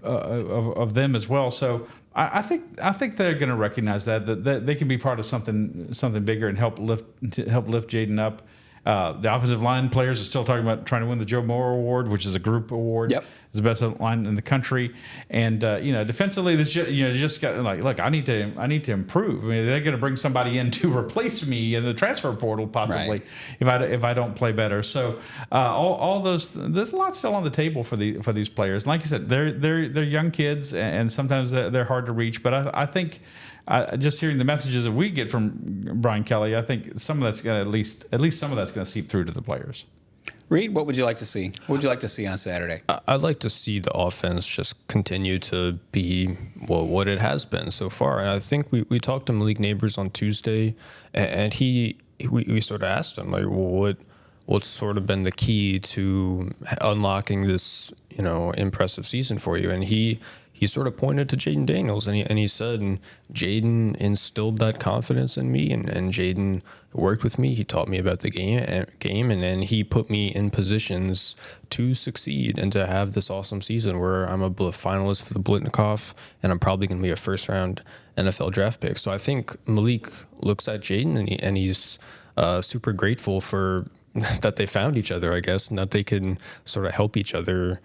Of them as well, so I think they're going to recognize that they can be part of something bigger and help lift Jayden up. The offensive line players are still talking about trying to win the Joe Moore Award, which is a group award. Yep. It's the best line in the country. And defensively, this just got look. I need to improve. I mean, they're going to bring somebody in to replace me in the transfer portal possibly, right, if I don't play better. So all those, there's a lot still on the table for these players. Like you said, they're young kids, and sometimes they're hard to reach. But I think. Just hearing the messages that we get from Brian Kelly, I think some of that's going to at least some of that's going to seep through to the players. Reed, what would you like to see? What would you like to see on Saturday? I'd like to see the offense just continue to be what it has been so far. And I think we talked to Malik Nabers on Tuesday, and we sort of asked him, like, well, what's sort of been the key to unlocking this impressive season for you? And he sort of pointed to Jayden Daniels, and he said, Jayden instilled that confidence in me, and Jayden worked with me. He taught me about the game, and then he put me in positions to succeed and to have this awesome season where I'm a finalist for the Biletnikoff, and I'm probably going to be a first-round NFL draft pick. So I think Malik looks at Jayden, and he's super grateful for that they found each other, I guess, and that they can sort of help each other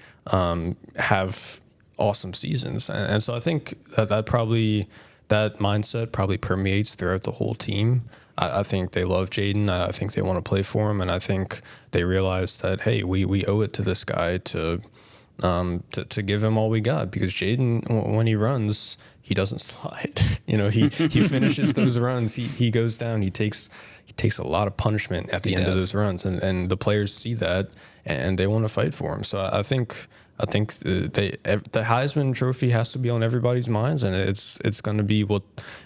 have awesome seasons. And so I think that mindset probably permeates throughout the whole team. I think they love Jayden. I think they want to play for him, and I think they realize that, hey, we owe it to this guy to give him all we got, because Jayden, when he runs, he doesn't slide. He finishes those runs. He goes down. He takes a lot of punishment at the end of those runs, and the players see that, and they want to fight for him. So I think the Heisman Trophy has to be on everybody's minds, and it's going to be what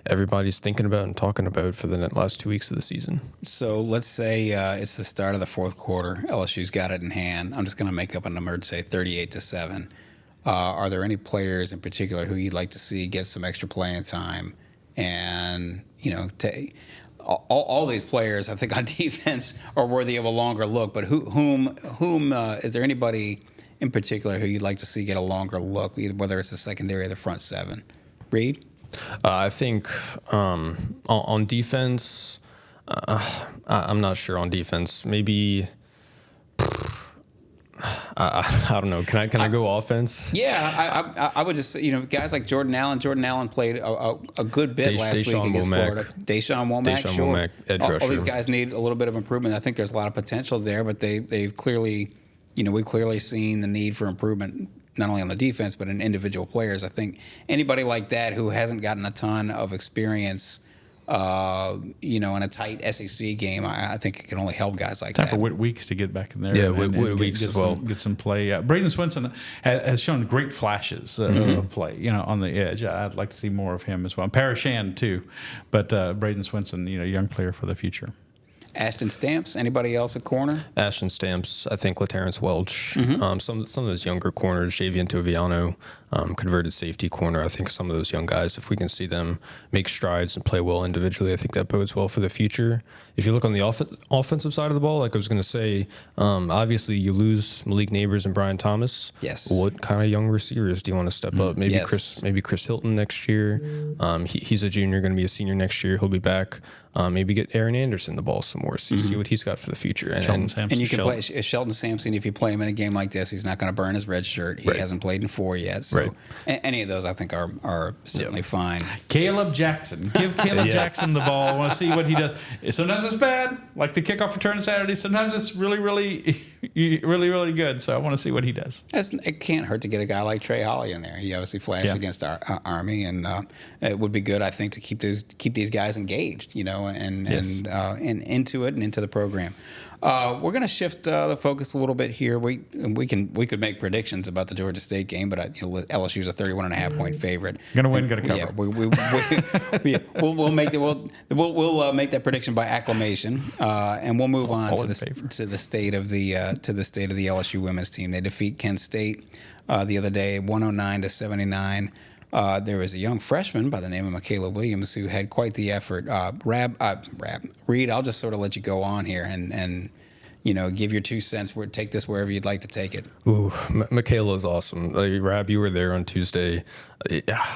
everybody's thinking about and talking about for the last 2 weeks of the season. So let's say it's the start of the fourth quarter. LSU's got it in hand. I'm just going to make up a number and say 38-7. Are there any players in particular who you'd like to see get some extra playing time? And all these players, I think, on defense are worthy of a longer look. But whom is there anybody in particular who you'd like to see get a longer look, whether it's the secondary or the front seven? Reed? I think on defense, I'm not sure on defense. Maybe I don't know. Can I go offense? Yeah, I would just say, guys like Jordan Allen. Jordan Allen played a good bit last week against Florida. Deshaun Womack, edge rusher. All these guys need a little bit of improvement. I think there's a lot of potential there, but they've clearly, we've clearly seen the need for improvement, not only on the defense, but in individual players. I think anybody like that who hasn't gotten a ton of experience in a tight SEC game, I think it can only help guys like Time that. for Whit Weeks to get back in there. Yeah, and Whit Weeks as well. Get some play. Braden Swinson has shown great flashes of play, on the edge. I'd like to see more of him as well. Parashan too, but Braden Swinson, young player for the future. Ashton Stamps. Anybody else at corner? Ashton Stamps, I think LaTerrence Welch, some of those younger corners, Javian Toviano, converted safety corner. I think some of those young guys, if we can see them make strides and play well individually, I think that bodes well for the future. If you look on the offensive side of the ball, like I was going to say, obviously you lose Malik Nabers and Brian Thomas. Yes. What kind of young receivers do you want to step up? Maybe Chris Hilton next year. He's a junior, going to be a senior next year. He'll be back. Maybe get Aaron Anderson the ball some more. See what he's got for the future. And you can play Sheldon Sampson. If you play him in a game like this, he's not going to burn his red shirt. He hasn't played in 4 yet. So any of those, I think, are certainly fine. Caleb Jackson. Give Caleb Jackson the ball. I want to see what he does. Sometimes it's bad, like the kickoff return Saturday. Sometimes it's really, really, really, really good. So I want to see what he does. It can't hurt to get a guy like Trey Holly in there. He obviously flashed against our Army, and it would be good, I think, to keep these guys engaged, and into it and into the program. We're going to shift the focus a little bit here. We could make predictions about the Georgia State game, but LSU is a 31.5-point favorite. Going to win, going to cover. Yeah, we'll make that prediction by acclamation, and we'll move on to the state of the LSU women's team. They defeat Kent State the other day, 109-79. There was a young freshman by the name of Michaela Williams who had quite the effort. Reed, I'll just sort of let you go on here and give your 2 cents. Take this wherever you'd like to take it. Ooh, Michaela is awesome. Rab, you were there on Tuesday.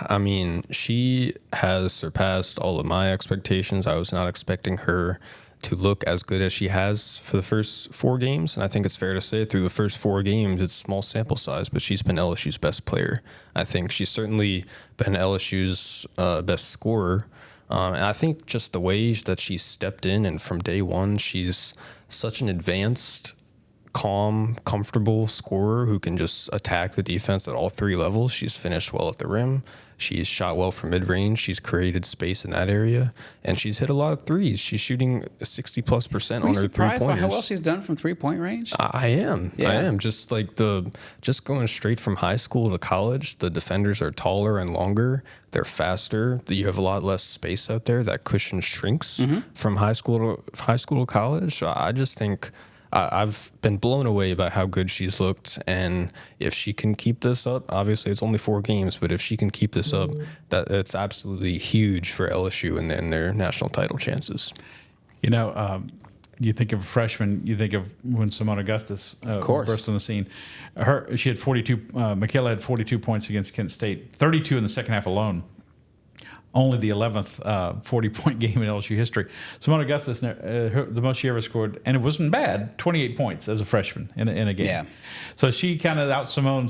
I mean, she has surpassed all of my expectations. I was not expecting her to look as good as she has for the first 4 games. And I think it's fair to say through the first 4 games, it's small sample size, but she's been LSU's best player. I think she's certainly been LSU's best scorer. And I think just the way that she stepped in and from day one, she's such an advanced, calm, comfortable scorer who can just attack the defense at all 3 levels. She's finished well at the rim. She's shot well from mid-range. She's created space in that area, and she's hit a lot of threes. She's shooting 60+% on her 3-pointers. Surprised by how well she's done from 3-point range? I am. Yeah. I am. Just going straight from high school to college, the defenders are taller and longer. They're faster. You have a lot less space out there. That cushion shrinks from high school to college. I just think I've been blown away by how good she's looked, and if she can keep this up, obviously it's only 4 games, but if she can keep this up, it's absolutely huge for LSU and their national title chances. You think of a freshman, you think of when Simone Augustus burst on the scene. She had 42. Michaela had 42 points against Kent State, 32 in the second half alone. Only the 11th 40-point game in LSU history. Simone Augustus, the most she ever scored, and it wasn't bad, 28 points as a freshman in a game. Yeah. So she kind of out-Simone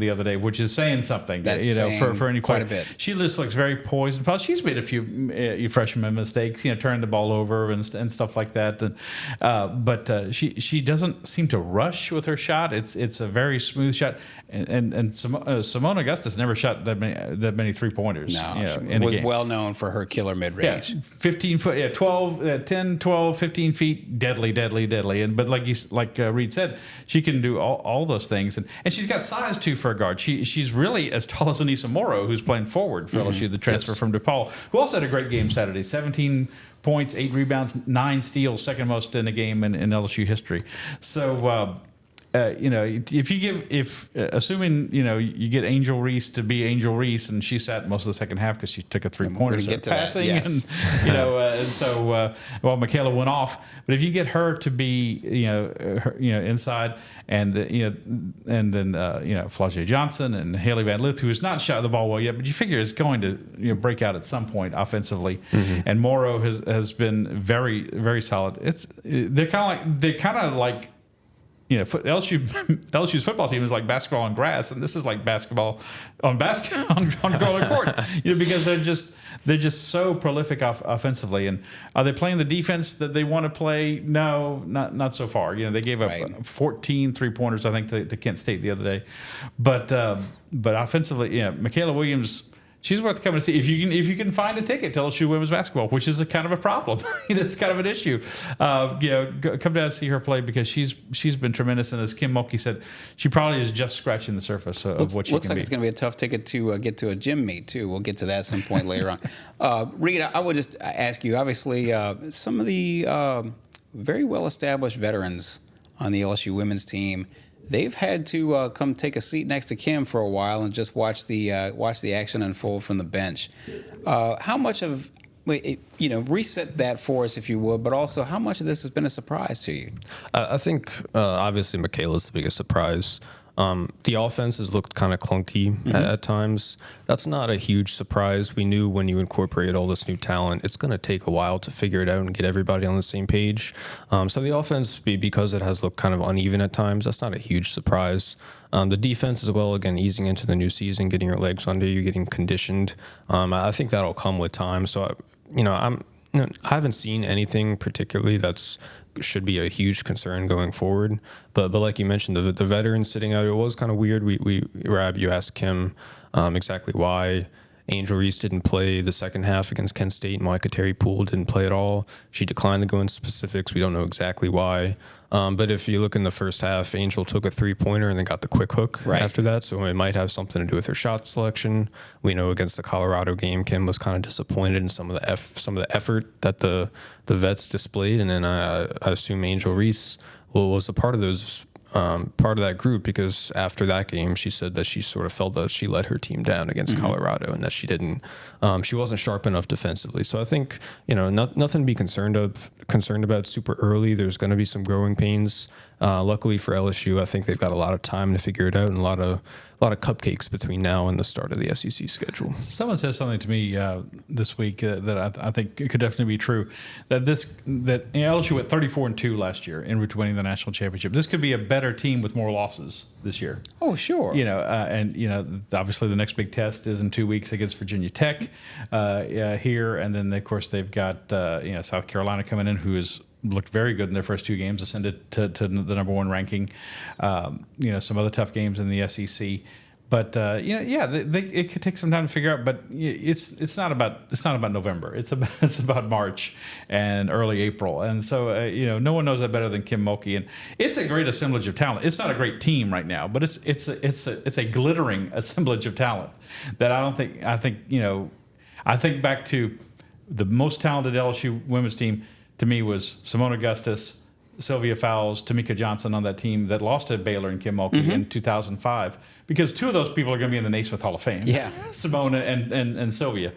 the other day, which is saying something. That's for any player. Quite a bit. She just looks very poised. Plus, she's made a few freshman mistakes, turned the ball over and stuff like that. But she doesn't seem to rush with her shot. It's a very smooth shot. And Simone Augustus never shot that many 3-pointers. No, in a game. Well known for her killer mid-range. 15 foot, 10, 12, 15 feet, deadly. But like Reed said, she can do all those things. And she's got size, too, for a guard. She's really as tall as Anissa Morrow, who's playing forward for LSU, the transfer from DePaul, who also had a great game Saturday, 17 points, 8 rebounds, 9 steals, second most in a game in LSU history. So, assuming you get Angel Reese to be Angel Reese, and she sat most of the second half because she took a 3-pointer passing, yes. And so Michaela went off. But if you get her to be inside, and then Flau'jae Johnson and Haley Van Lith, who has not shot the ball well yet, but you figure is going to break out at some point offensively, and Morrow has been very, very solid. They're kind of like. LSU's football team is like basketball on grass, and this is like basketball on court. Because they're just so prolific offensively. And are they playing the defense that they want to play? No, not so far. They gave up 14 3-pointers, I think, to Kent State the other day. But offensively, Michaela Williams. She's worth coming to see if you can find a ticket to LSU women's basketball, which is a kind of a problem. It's kind of an issue. Come down and see her play because she's been tremendous. And as Kim Mulkey said, she probably is just scratching the surface of what she can be. Looks like it's going to be a tough ticket to get to a gym meet too. We'll get to that at some point later on. Reed, I would just ask you. Obviously, some of the very well established veterans on the LSU women's team. They've had to come take a seat next to Kim for a while and just watch the action unfold from the bench. How much of reset that for us, if you would, but also how much of this has been a surprise to you? I think obviously Michaela's the biggest surprise. The offense has looked kind of clunky at times. That's not a huge surprise. We knew when you incorporate all this new talent, it's going to take a while to figure it out and get everybody on the same page. So the offense, because it has looked kind of uneven at times, that's not a huge surprise. The defense as well, again, easing into the new season, getting your legs under you, getting conditioned. I think that'll come with time. So, I haven't seen anything particularly that's should be a huge concern going forward. But like you mentioned, the veterans sitting out, it was kind of weird. You asked Kim exactly why. Angel Reese didn't play the second half against Kent State, and Micah Terry Poole didn't play at all. She declined to go into specifics. We don't know exactly why. But if you look in the first half, Angel took a three-pointer and then got the quick hook after that, so it might have something to do with her shot selection. We know against the Colorado game, Kim was kind of disappointed in some of the effort that the vets displayed, and then I assume Angel Reese was a part of those. Part of that group, because after that game she said that she sort of felt that she let her team down against Colorado and that she wasn't sharp enough defensively. So I think nothing to be concerned about super early. There's going to be some growing pains. Luckily for LSU, I think they've got a lot of time to figure it out and a lot of cupcakes between now and the start of the SEC schedule. Someone said something to me this week that I think it could definitely be true. That LSU went 34-2 last year in route to winning the national championship. This could be a better team with more losses this year. Oh, sure. Obviously the next big test is in 2 weeks against Virginia Tech here, and then of course they've got South Carolina coming in, who is looked very good in their first two games, ascended to the number one ranking. Some other tough games in the SEC, but it could take some time to figure out. But it's not about November. It's about March and early April, and so no one knows that better than Kim Mulkey. And it's a great assemblage of talent. It's not a great team right now, but it's a glittering assemblage of talent that I think back to the most talented LSU women's team. To me, was Simone Augustus, Sylvia Fowles, Tamika Johnson on that team that lost to Baylor and Kim Mulkey in 2005. Because two of those people are going to be in the Naismith Hall of Fame. Yeah, Simone and Sylvia.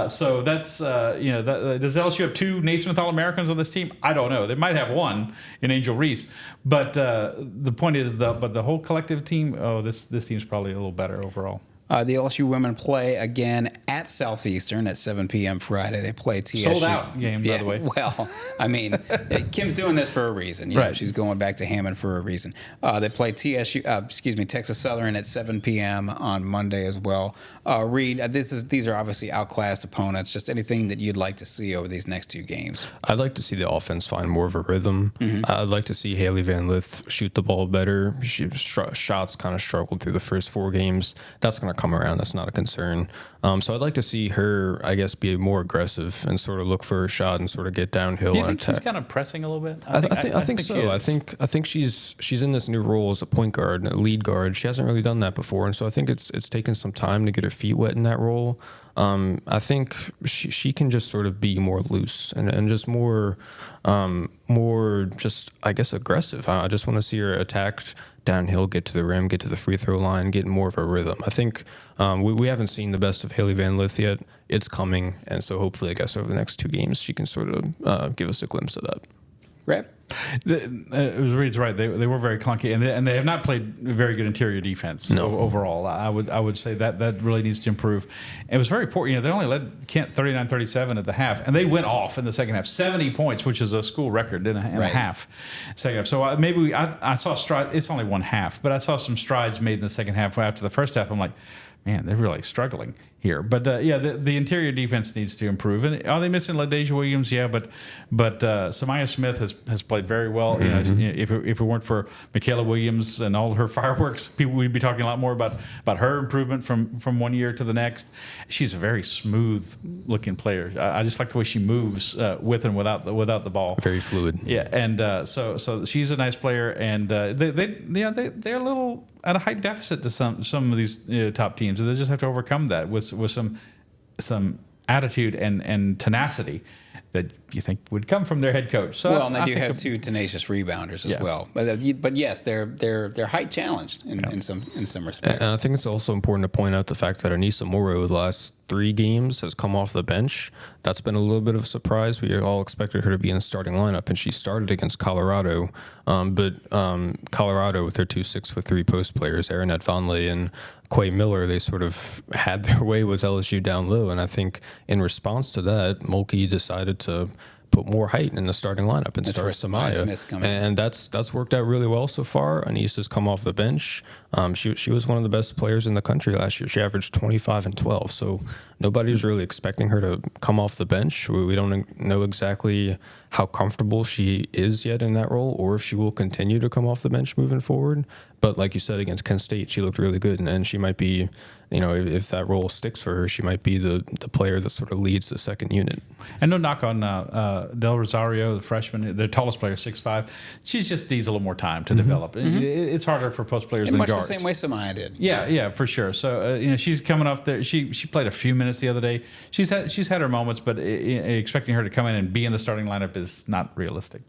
So that's does LSU have two Naismith All-Americans on this team? I don't know. They might have one in Angel Reese, but the point is the whole collective team. Oh, this team's probably a little better overall. The LSU women play again at Southeastern at 7 p.m. Friday. They play TSU. Sold out game, by the way. Well, I mean, Kim's doing this for a reason. Right. She's going back to Hammond for a reason. They play Texas Southern at 7 p.m. on Monday as well. Reed, these are obviously outclassed opponents. Just anything that you'd like to see over these next two games? I'd like to see the offense find more of a rhythm. I'd like to see Haley Van Lith shoot the ball better. Shots kind of struggled through the first four games. That's going to come around. That's not a concern. So I'd like to see her, I guess, be more aggressive and sort of look for a shot and sort of get downhill. Do you think she's kind of pressing a little bit? I think so. I think she's in this new role as a point guard, a lead guard. She hasn't really done that before, and so I think it's taken some time to get her feet wet in that role. I think she can just sort of be more loose and just more just, I guess, aggressive. I just want to see her attack downhill, get to the rim, get to the free throw line, get more of a rhythm. I think we haven't seen the best of Haley Van Lith yet. It's coming, and so hopefully, I guess, over the next two games, she can sort of give us a glimpse of that. Right. Reed's right. They were very clunky, and they have not played very good interior defense overall. I would say that really needs to improve. It was very poor. They only led Kent 39-37 at the half, and they went off in the second half, 70 points, which is a school record in a half. Second half. So maybe I saw strides. It's only one half, but I saw some strides made in the second half. After the first half, I'm like, man, they're really struggling here. But the interior defense needs to improve. And are they missing LaDasia Williams? Yeah, but Samaya Smith has played very well. Mm-hmm. If it weren't for Michaela Williams and all her fireworks, people would be talking a lot more about her improvement from one year to the next. She's a very smooth looking player. I just like the way she moves with and without the ball. Very fluid. Yeah, and so she's a nice player, and they're a little at a height deficit to some of these top teams, and they just have to overcome that with some attitude and tenacity that you think would come from their head coach. So well, and they do have two tenacious rebounders as well. But yes, they're height challenged in some respects. And I think it's also important to point out the fact that Anissa Morrow, the last 3 games, has come off the bench. That's been a little bit of a surprise. We all expected her to be in the starting lineup, and she started against Colorado. But Colorado, with their 2 6'3" post players, Erin Advanley and Quay Miller, they sort of had their way with LSU down low. And I think in response to that, Mulkey decided to put more height in the starting lineup and start Samaya. And that's worked out really well so far. Anissa's come off the bench. She was one of the best players in the country last year. She averaged 25 and 12. So nobody was really expecting her to come off the bench. We don't know exactly how comfortable she is yet in that role, or if she will continue to come off the bench moving forward. But like you said, against Kent State, she looked really good, and she might be, if that role sticks for her, she might be the player that sort of leads the second unit. And no knock on Del Rosario, the freshman, the tallest player, 6'5". She just needs a little more time to develop. It's harder for post players than guards. Much the same way Samaya did. Yeah, for sure. So she's coming off there. She played a few minutes the other day. She's had her moments, but expecting her to come in and be in the starting lineup is not realistic.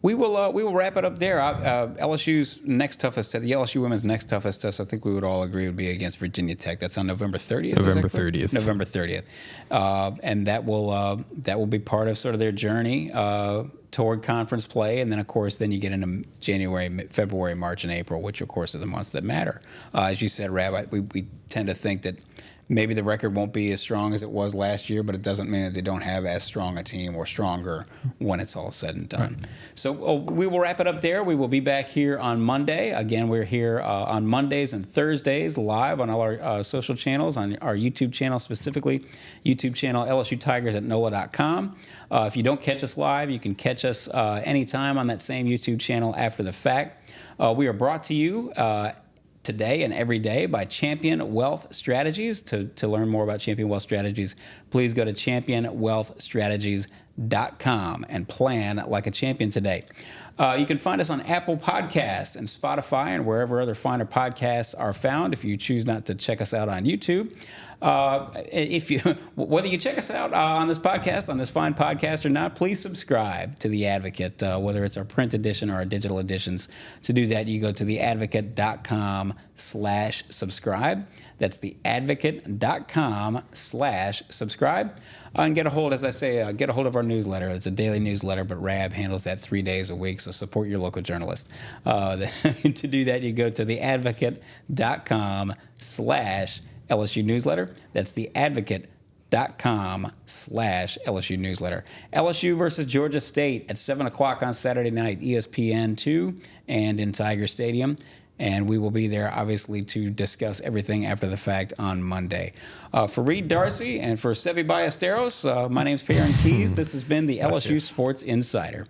We will wrap it up there. LSU's next toughest test, the LSU women's next toughest test, I think we would all agree would be against Virginia Tech. That's on November 30th. November 30th. November 30th, and that will be part of sort of their journey toward conference play, and then of course then you get into January, February, March, and April, which of course are the months that matter. As you said, Rabbi, we tend to think that maybe the record won't be as strong as it was last year, but it doesn't mean that they don't have as strong a team or stronger when it's all said and done. Right. So we will wrap it up there. We will be back here on Monday. Again, we're here on Mondays and Thursdays live on all our social channels, on our YouTube channel specifically, YouTube channel LSU Tigers at NOLA.com. If you don't catch us live, you can catch us anytime on that same YouTube channel after the fact. We are brought to you today and every day by Champion Wealth Strategies. To learn more about Champion Wealth Strategies, please go to championwealthstrategies.com and plan like a champion today. You can find us on Apple Podcasts and Spotify and wherever other finer podcasts are found if you choose not to check us out on YouTube. Whether you check us out on this podcast, on this fine podcast or not, please subscribe to The Advocate, whether it's our print edition or our digital editions. To do that, you go to theadvocate.com/subscribe. That's theadvocate.com/subscribe. And get a hold, as I say, get a hold of our newsletter. It's a daily newsletter, but Rab handles that 3 days a week, so support your local journalist. To do that, you go to theadvocate.com/LSU newsletter. That's theadvocate.com/LSU newsletter. LSU versus Georgia State at 7 o'clock on Saturday night, ESPN2 and in Tiger Stadium. And we will be there, obviously, to discuss everything after the fact on Monday. For Reed Darcey and for Sevi Ballesteros, my name's Perryn Keys. This has been the LSU Sports Insider.